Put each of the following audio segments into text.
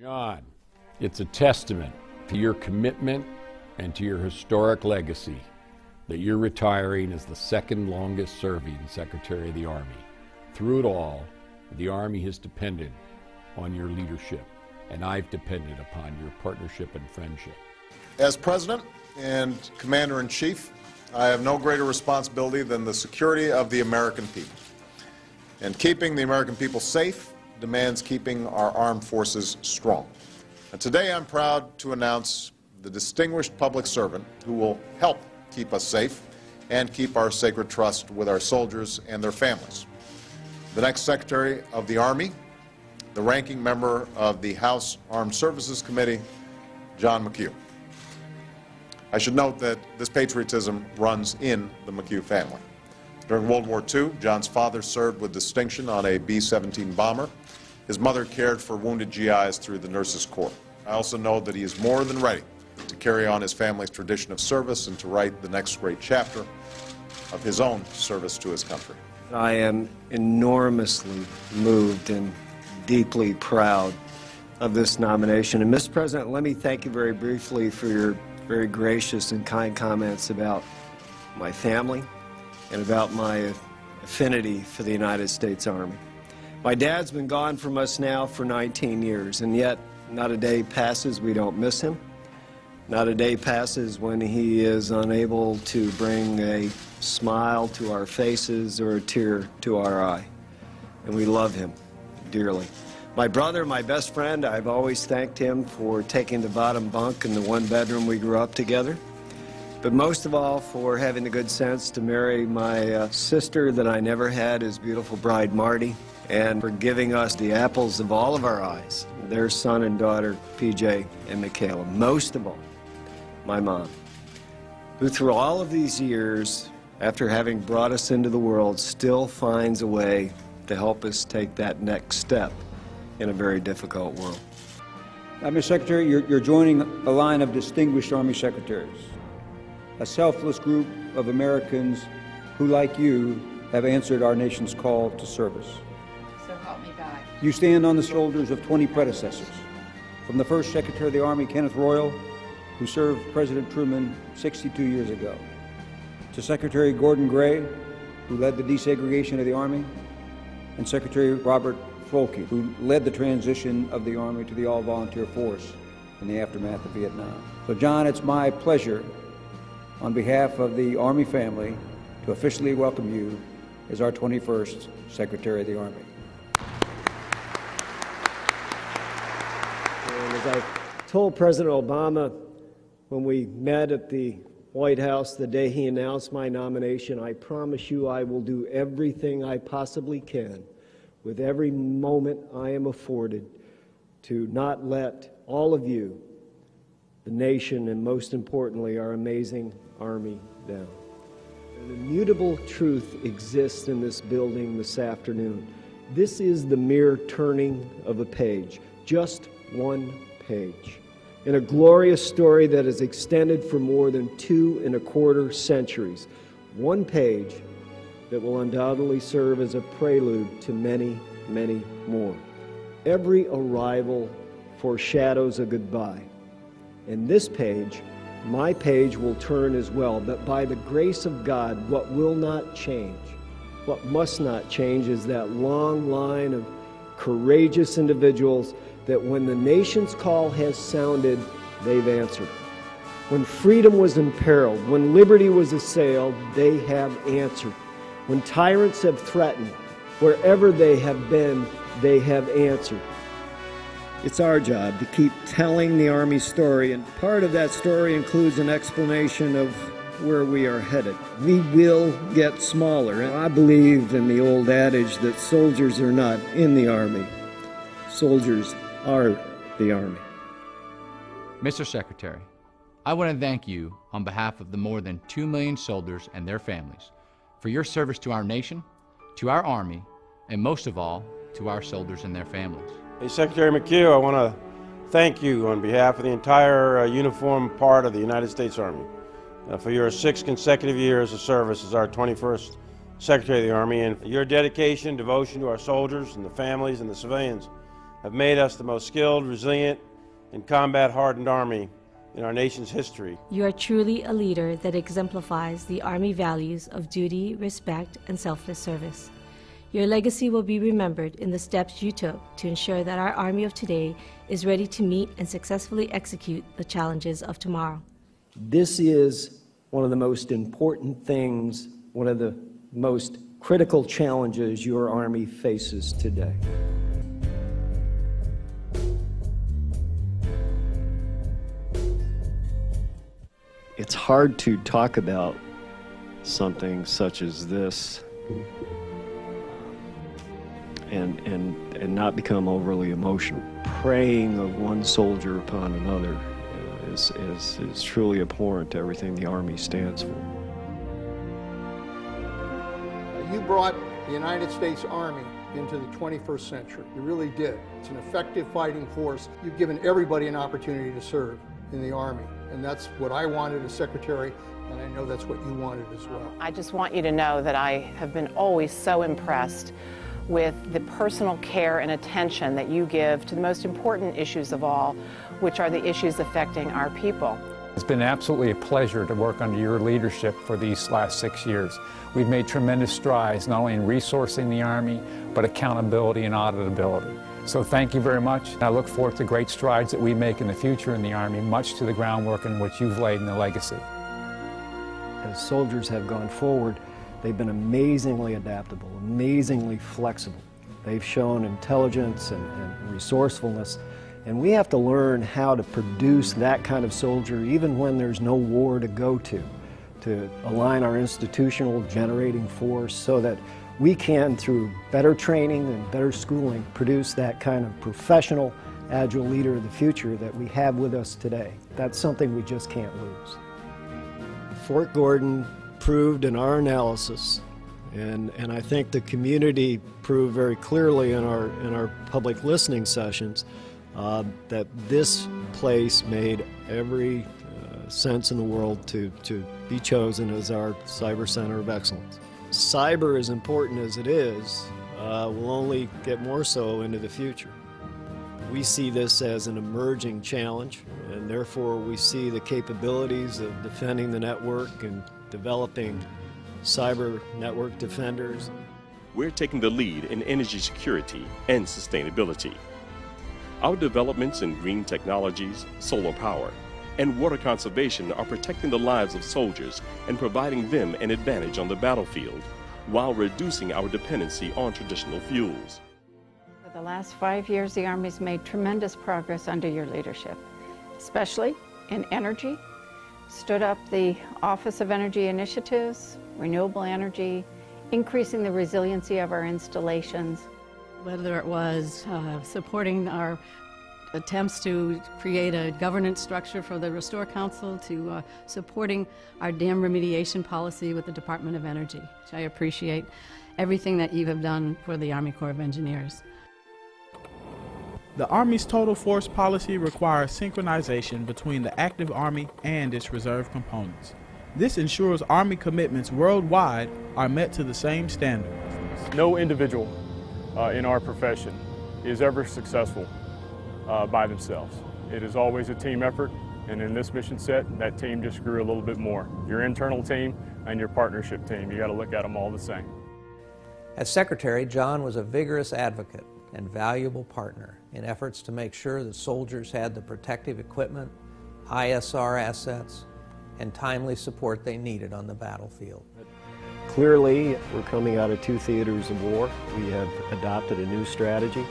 John, it's a testament to your commitment and to your historic legacy that you're retiring as the second longest serving Secretary of the Army. Through it all, the Army has depended on your leadership, and I've depended upon your partnership and friendship. As President and Commander-in-Chief, I have no greater responsibility than the security of the American people. And keeping the American people safe demands keeping our armed forces strong. And today I'm proud to announce the distinguished public servant who will help keep us safe and keep our sacred trust with our soldiers and their families. The next Secretary of the Army, the ranking member of the House Armed Services Committee, John McHugh. I should note that this patriotism runs in the McHugh family. During World War II, John's father served with distinction on a B-17 bomber. His mother cared for wounded GIs through the Nurses Corps. I also know that he is more than ready to carry on his family's tradition of service and to write the next great chapter of his own service to his country. I am enormously moved and deeply proud of this nomination. And Mr. President, let me thank you very briefly for your very gracious and kind comments about my family and about my affinity for the United States Army. My dad's been gone from us now for 19 years, and yet not a day passes we don't miss him. Not a day passes when he is unable to bring a smile to our faces or a tear to our eye. And we love him dearly. My brother, my best friend, I've always thanked him for taking the bottom bunk in the one bedroom we grew up together. But most of all, for having the good sense to marry my sister that I never had, his beautiful bride, Marty, and for giving us the apples of all of our eyes, their son and daughter, PJ and Michaela. Most of all, my mom, who through all of these years, after having brought us into the world, still finds a way to help us take that next step in a very difficult world. Mr. Secretary, you're joining a line of distinguished Army secretaries, a selfless group of Americans who, like you, have answered our nation's call to service. So help me God. You stand on the shoulders of 20 predecessors, from the first Secretary of the Army, Kenneth Royal, who served President Truman 62 years ago, to Secretary Gordon Gray, who led the desegregation of the Army, and Secretary Robert Folke, who led the transition of the Army to the all-volunteer force in the aftermath of Vietnam. So, John, it's my pleasure, on behalf of the Army family, to officially welcome you as our 21st Secretary of the Army. And as I told President Obama when we met at the White House the day he announced my nomination, I promise you I will do everything I possibly can with every moment I am afforded to not let all of you, the nation, and most importantly, our amazing Army down. An immutable truth exists in this building this afternoon. This is the mere turning of a page, just one page, in a glorious story that has extended for more than 2¼ centuries. One page that will undoubtedly serve as a prelude to many, many more. Every arrival foreshadows a goodbye. And this page, my page, will turn as well. But by the grace of God, what will not change, what must not change, is that long line of courageous individuals that when the nation's call has sounded, they've answered. When freedom was imperiled, when liberty was assailed, they have answered. When tyrants have threatened, wherever they have been, they have answered. It's our job to keep telling the Army story, and part of that story includes an explanation of where we are headed. We will get smaller, and I believe in the old adage that soldiers are not in the Army. Soldiers are the Army. Mr. Secretary, I want to thank you on behalf of the more than 2 million soldiers and their families for your service to our nation, to our Army, and most of all, to our soldiers and their families. Hey, Secretary McHugh, I want to thank you on behalf of the entire uniformed part of the United States Army for your 6 consecutive years of service as our 21st Secretary of the Army, and your dedication, devotion to our soldiers and the families and the civilians have made us the most skilled, resilient, and combat-hardened Army in our nation's history. You are truly a leader that exemplifies the Army values of duty, respect, and selfless service. Your legacy will be remembered in the steps you took to ensure that our Army of today is ready to meet and successfully execute the challenges of tomorrow. This is one of the most important things, one of the most critical challenges your Army faces today. It's hard to talk about something such as this and not become overly emotional. Preying of one soldier upon another is truly abhorrent to everything the Army stands for. You brought the United States Army into the 21st century. You really did. It's an effective fighting force. You've given everybody an opportunity to serve in the Army, and that's what I wanted as Secretary, and I know that's what you wanted as well. I just want you to know that I have been always so impressed with the personal care and attention that you give to the most important issues of all, which are the issues affecting our people. It's been absolutely a pleasure to work under your leadership for these last 6 years. We've made tremendous strides, not only in resourcing the Army, but accountability and auditability. So thank you very much. I look forward to great strides that we make in the future in the Army, much to the groundwork in which you've laid in the legacy. As soldiers have gone forward, they've been amazingly adaptable, amazingly flexible. They've shown intelligence and resourcefulness, and we have to learn how to produce that kind of soldier even when there's no war to go to align our institutional generating force so that we can, through better training and better schooling, produce that kind of professional, agile leader of the future that we have with us today. That's something we just can't lose. Fort Gordon proved in our analysis, and I think the community proved very clearly in our public listening sessions, that this place made every sense in the world to be chosen as our Cyber Center of Excellence. Cyber, as important as it is, will only get more so into the future. We see this as an emerging challenge, and therefore we see the capabilities of defending the network and developing cyber network defenders. We're taking the lead in energy security and sustainability. Our developments in green technologies, solar power, and water conservation are protecting the lives of soldiers and providing them an advantage on the battlefield while reducing our dependency on traditional fuels. For the last 5 years, the Army's made tremendous progress under your leadership, especially in energy. Stood up the Office of Energy Initiatives, renewable energy, increasing the resiliency of our installations. Whether it was supporting our attempts to create a governance structure for the Restore Council, to supporting our dam remediation policy with the Department of Energy, which I appreciate everything that you have done for the Army Corps of Engineers. The Army's total force policy requires synchronization between the active Army and its reserve components. This ensures Army commitments worldwide are met to the same standard. No individual in our profession is ever successful by themselves. It is always a team effort, and in this mission set, that team just grew a little bit more. Your internal team and your partnership team, you got to look at them all the same. As Secretary, John was a vigorous advocate and valuable partner in efforts to make sure that soldiers had the protective equipment, ISR assets, and timely support they needed on the battlefield. Clearly, we're coming out of 2 theaters of war. We have adopted a new strategy,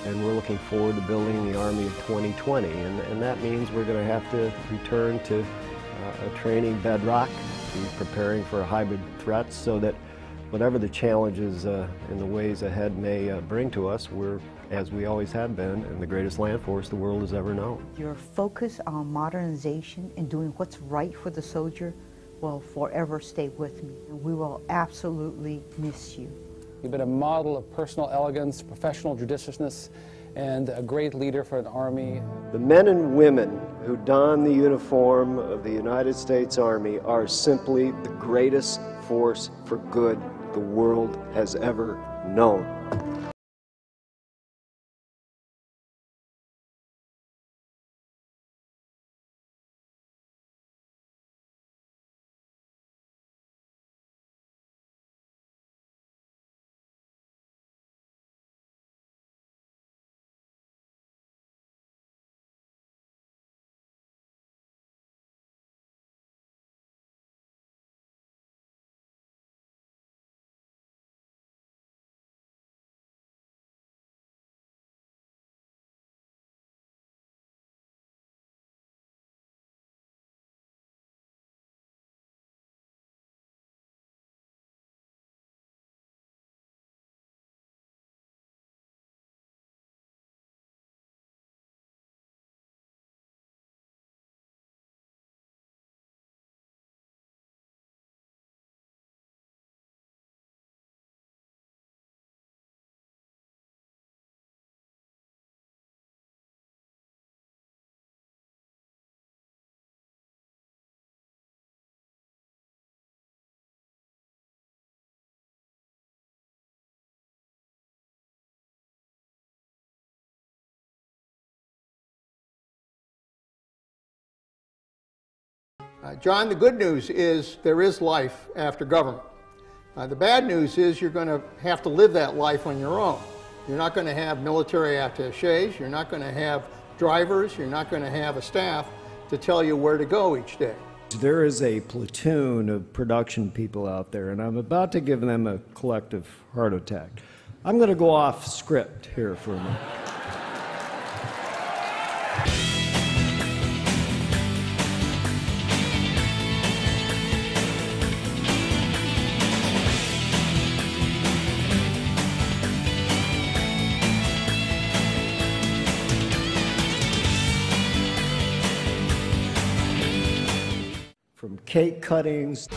and we're looking forward to building the Army of 2020. And that means we're going to have to return to a training bedrock, be preparing for hybrid threats so that whatever the challenges in the ways ahead may bring to us, we're, as we always have been, in the greatest land force the world has ever known. Your focus on modernization and doing what's right for the soldier will forever stay with me. And we will absolutely miss you. You've been a model of personal elegance, professional judiciousness, and a great leader for an Army. The men and women who don the uniform of the United States Army are simply the greatest force for good the world has ever known. John, the good news is there is life after government. The bad news is you're going to have to live that life on your own. You're not going to have military attachés, you're not going to have drivers, you're not going to have a staff to tell you where to go each day. There is a platoon of production people out there, and I'm about to give them a collective heart attack. I'm going to go off script here for a minute. From cake cuttings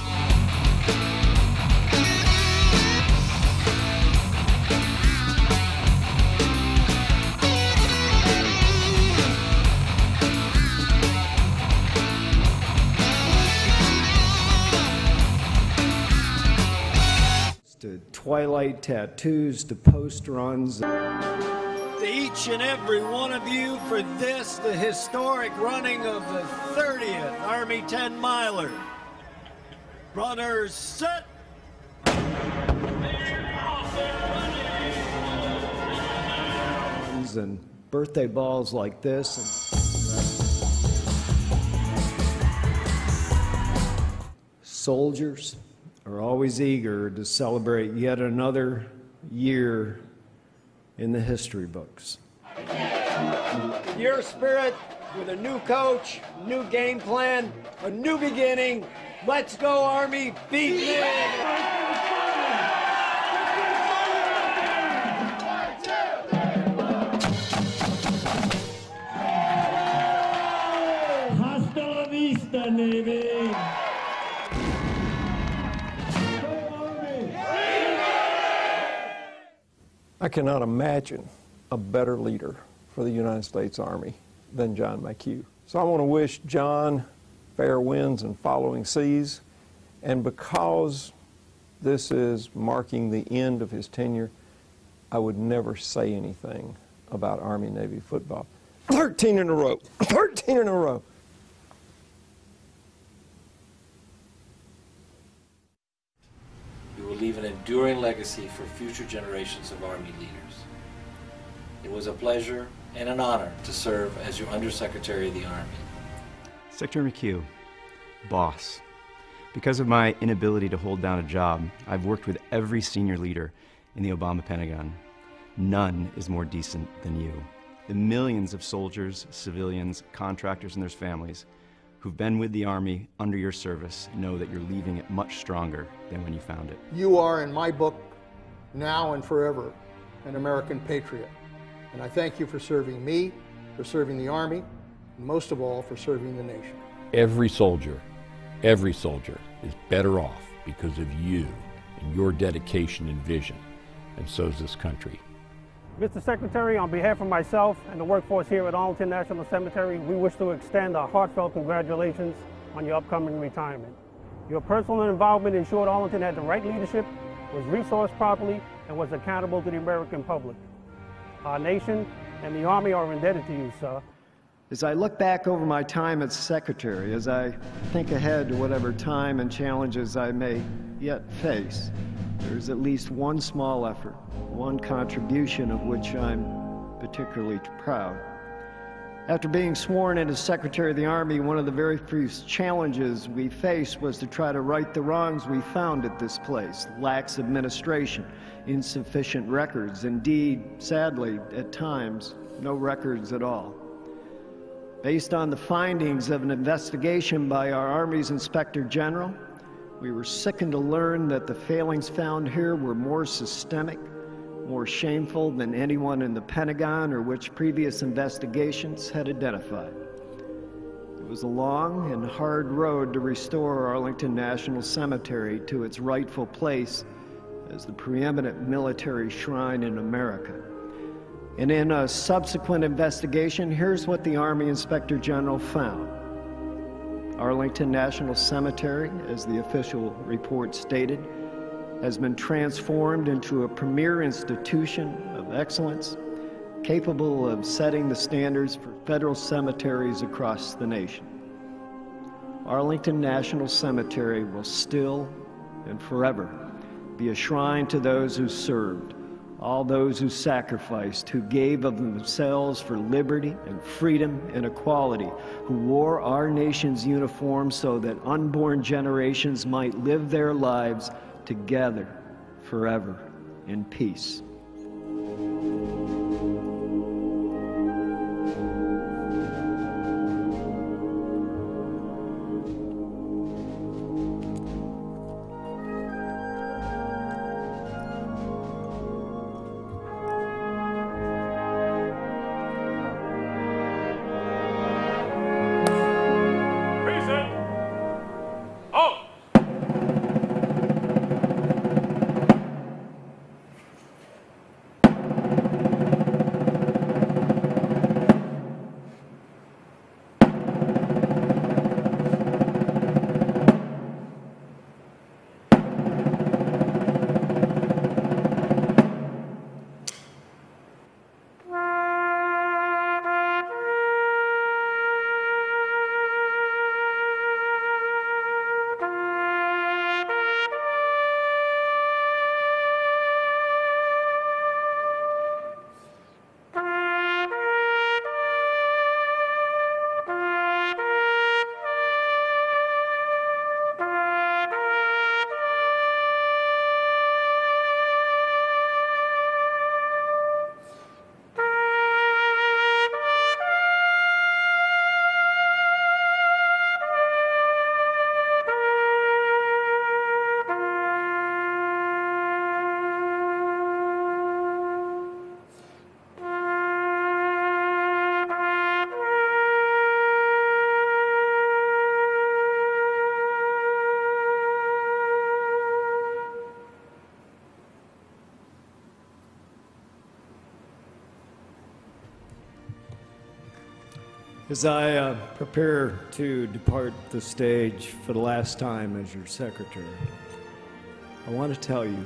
to twilight tattoos to post runs. To each and every one of you for this, the historic running of the 30th Army 10 Miler. Runners set. And birthday balls like this. Soldiers are always eager to celebrate yet another year in the history books. Your spirit, with a new coach, new game plan, a new beginning. Let's go, Army, beat me! Hasta la vista, Navy! I cannot imagine a better leader for the United States Army than John McHugh. So I want to wish John fair winds and following seas, and because this is marking the end of his tenure, I would never say anything about Army-Navy football. 13 in a row, 13 in a row. You will leave an enduring legacy for future generations of Army leaders. It was a pleasure and an honor to serve as your Undersecretary of the Army. Secretary McHugh, boss. Because of my inability to hold down a job, I've worked with every senior leader in the Obama Pentagon. None is more decent than you. The millions of soldiers, civilians, contractors, and their families who've been with the Army under your service know that you're leaving it much stronger than when you found it. You are, in my book, now and forever, an American patriot. And I thank you for serving me, for serving the Army, and most of all, for serving the nation. Every soldier is better off because of you and your dedication and vision, and so is this country. Mr. Secretary, on behalf of myself and the workforce here at Arlington National Cemetery, we wish to extend our heartfelt congratulations on your upcoming retirement. Your personal involvement ensured Arlington had the right leadership, was resourced properly, and was accountable to the American public. Our nation and the Army are indebted to you, sir. As I look back over my time as Secretary, as I think ahead to whatever time and challenges I may yet face, there's at least one small effort, one contribution of which I'm particularly proud. After being sworn in as Secretary of the Army, one of the very first challenges we faced was to try to right the wrongs we found at this place: lax administration, insufficient records, indeed, sadly, at times, no records at all. Based on the findings of an investigation by our Army's Inspector General, we were sickened to learn that the failings found here were more systemic, more shameful than anyone in the Pentagon or which previous investigations had identified. It was a long and hard road to restore Arlington National Cemetery to its rightful place as the preeminent military shrine in America. And in a subsequent investigation, here's what the Army Inspector General found. Arlington National Cemetery, as the official report stated, has been transformed into a premier institution of excellence, capable of setting the standards for federal cemeteries across the nation. Arlington National Cemetery will still and forever be a shrine to those who served, all those who sacrificed, who gave of themselves for liberty and freedom and equality, who wore our nation's uniform so that unborn generations might live their lives together forever in peace. As I prepare to depart the stage for the last time as your secretary, I want to tell you